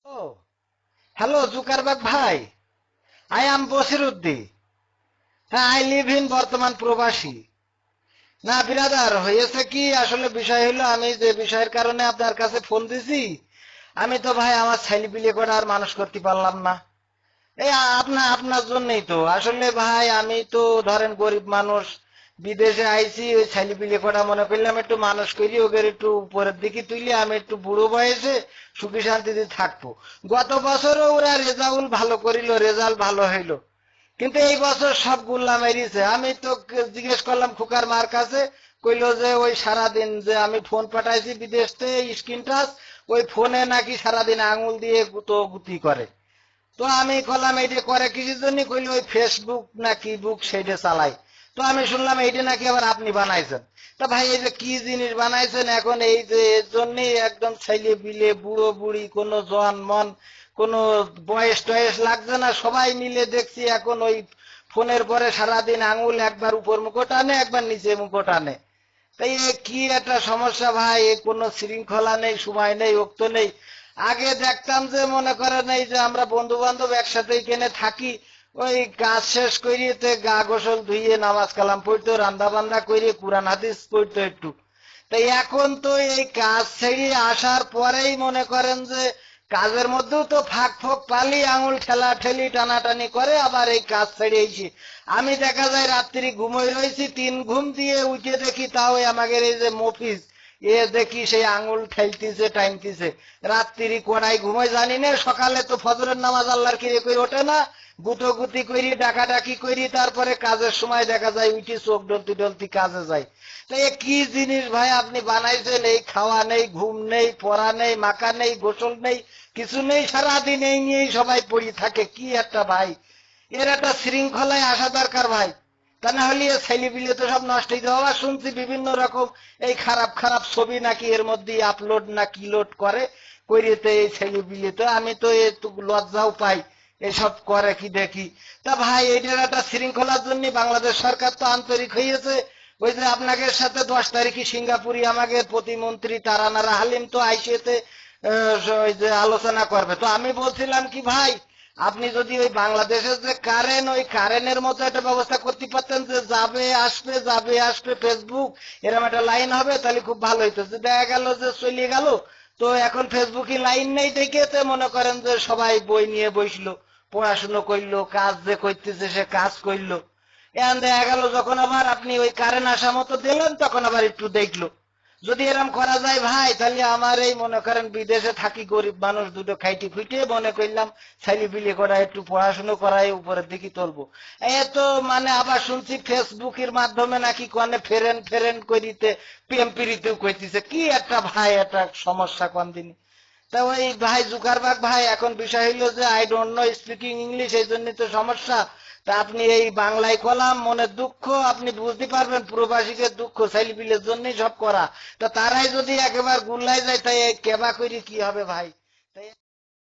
ও hello Zuckerberg ভাই। I am Basiruddin. হ্যাঁ, I live in বর্তমান প্রবাসী। না বিরাদার, হয়েছে কি আসলে বিষয় হলো, আমি যে বিষয়ের কারণে আপনার কাছে ফোন দিছি, আমি তো ভাই আমার ছেলে পিলে করে আর মানুষ করতে পারলাম না। এই আপনার জন্যই তো আসলে ভাই, আমি তো ধরেন গরিব মানুষ, বিদেশে আইছি, ওই ছেলে পিলে করা মনে করলাম একটু মানুষ করি, ওদের একটু উপরের দিকে তুলি, আমি একটু বুড়ো বয়সে সুখী শান্তিতে থাকবো। গত বছরও ওরা রেজাল্ট ভালো করিল, রেজাল্ট ভালো হইলো, কিন্তু এই বছর সব গুল্লা মেরিছে। আমি তো জিজ্ঞেস করলাম খুকার মার কাছে, কইলো যে ওই সারাদিন যে আমি ফোন পাঠাইছি বিদেশ থেকে স্ক্রিন টাচ, ওই ফোনে নাকি সারাদিন আঙুল দিয়ে গুতো গুতি করে। তো আমি কলাম এইটা করে কিসের জন্য, কইলো ওই ফেসবুক না কি বুক সেইটা চালাই। তো আমি শুনলাম এইটা নাকি আবার আপনি বানাইছেন। তা ভাই এই যে কি জিনিস বানাইছেন এখন, এই যে এর জন্যই একদম ছেলে বিলে বুড়ো বুড়ি কোনো জন মন কোনো বয়স টয়স লাগছে না, সবাই মিলে দেখছি এখন ওই ফোনের পরে সারাদিন আঙুল একবার উপর মুখো টানে, একবার নিচে মুখো টানে। তাই এ কি একটা সমস্যা ভাই, এ কোনো শৃঙ্খলা নেই, সময় নেই, ওক্ত নেই। আগে দেখতাম যে মনে করেন এই যে আমরা বন্ধু বান্ধব একসাথে কেনে থাকি, ওই কাজ শেষ করিয়ে গা গোসল ধুইয়ে নামাজ কালাম পড়তো, রান্না বান্না করিয়ে কোরআন হাদিস পড়তো একটু। তাই এখন তো এই কাজ ছেড়ে আসার পরেই মনে করেন যে কাজের মধ্যেও তো ফাঁক ফোক পালি, আঙুল ঠেলা ঠেলি টানাটানি করে, আবার এই কাজ ছেড়ে এসি। আমি দেখা যায় রাত্রি ঘুমোই রয়েছি, 3 ঘুম দিয়ে উঠে দেখি তাও আমাদের এই যে মফিজ, এ দেখি সেই আঙুল ঠেলতিছে টাইমতিছে। রাত্রি কোনায় ঘুমোয় জানি না, সকালে তো ফজরের নামাজ আল্লাহর কিরে করে ওঠে না, গুটোগুতি করি ডাকাডাকি করি, তারপরে কাজের সময় দেখা যায় উঠি চোখ ডলতি ডলতি কাজে যায়। তাই এ কি জিনিস ভাই আপনি বানাইছেন, এই খাওয়া নেই, ঘুম নেই, পড়া নেই, মাখা নেই, গোসল নেই, কিছু নেই, সারাদিন এই নিয়েই সবাই পড়ি থাকে, কি একটা ভাই, এর একটা শৃঙ্খলায় আসা দরকার ভাই। তা না হলে ছেলে পিলে তো সব নষ্ট হয়ে যাওয়া। শুনছি বিভিন্ন রকম এই খারাপ খারাপ ছবি নাকি এর মধ্যে আপলোড না কি লোড করে, করিতে এই ছেলে পিলে তো, আমি তো একটু লজ্জাও পাই এসব করে কি দেখি। তা ভাই এইটার একটা শৃঙ্খলার জন্য বাংলাদেশ সরকার তো আন্তরিক হয়েছে। ওই যে আপনাকে সাথে 10 তারিখে সিঙ্গাপুরি আমাদের প্রতিমন্ত্রী তারানারা হালিম তো আইসিতে ওই যে আলোচনা করবে। তো আমি বলছিলাম কি ভাই, আপনি যদি ওই বাংলাদেশের যে কারেন্ট, ওই কারেন্টের মতো একটা ব্যবস্থা করতে পারতেন, যে যাবে আসবে যাবে আসবে ফেসবুক, এরকম একটা লাইন হবে, তাহলে খুব ভালো হইতো। যে দেখা গেল যে চলে গেল, তো এখন ফেসবুকে লাইন নেই দেখে তো মনে করেন যে সবাই বই নিয়ে বসলো, পড়াশুনো করলো, কাজ যে করতেছে সে কাজ করলো। এখন দেখা গেল যখন আবার আপনি ওই কারেন্ট আসা মতো দিলেন, তখন আবার একটু দেখলো। যদি এরকম করা যায় ভাই, তাহলে আমার এই মনে করেন বিদেশে থাকি গরিব মানুষ, দুটো খাইটি খুঁটে মনে করলাম ছেলে পিলে করা একটু পড়াশুনো করাই উপরের দিকে তুলবো। এত মানে আবার শুনছি ফেসবুকের মাধ্যমে নাকি কনে ফেরেন ফেরেন করিতে প্রেম প্রীতিও করতেছে, কি একটা ভাই একটা সমস্যা কোন দিন। তা ওই ভাই জুকারবার্গ ভাই, এখন বিষয় হইলো যে I don't know speaking English, এই জন্য তো সমস্যা। তা আপনি এই বাংলায় কলাম মনের দুঃখ, আপনি বুঝতে পারবেন প্রবাসীদের দুঃখ, ছেলেপিলের জন্যই সব করা। তা তারাই যদি একেবারে গুল্লাই যায়, তাই কেবা করি কি হবে ভাই। তাই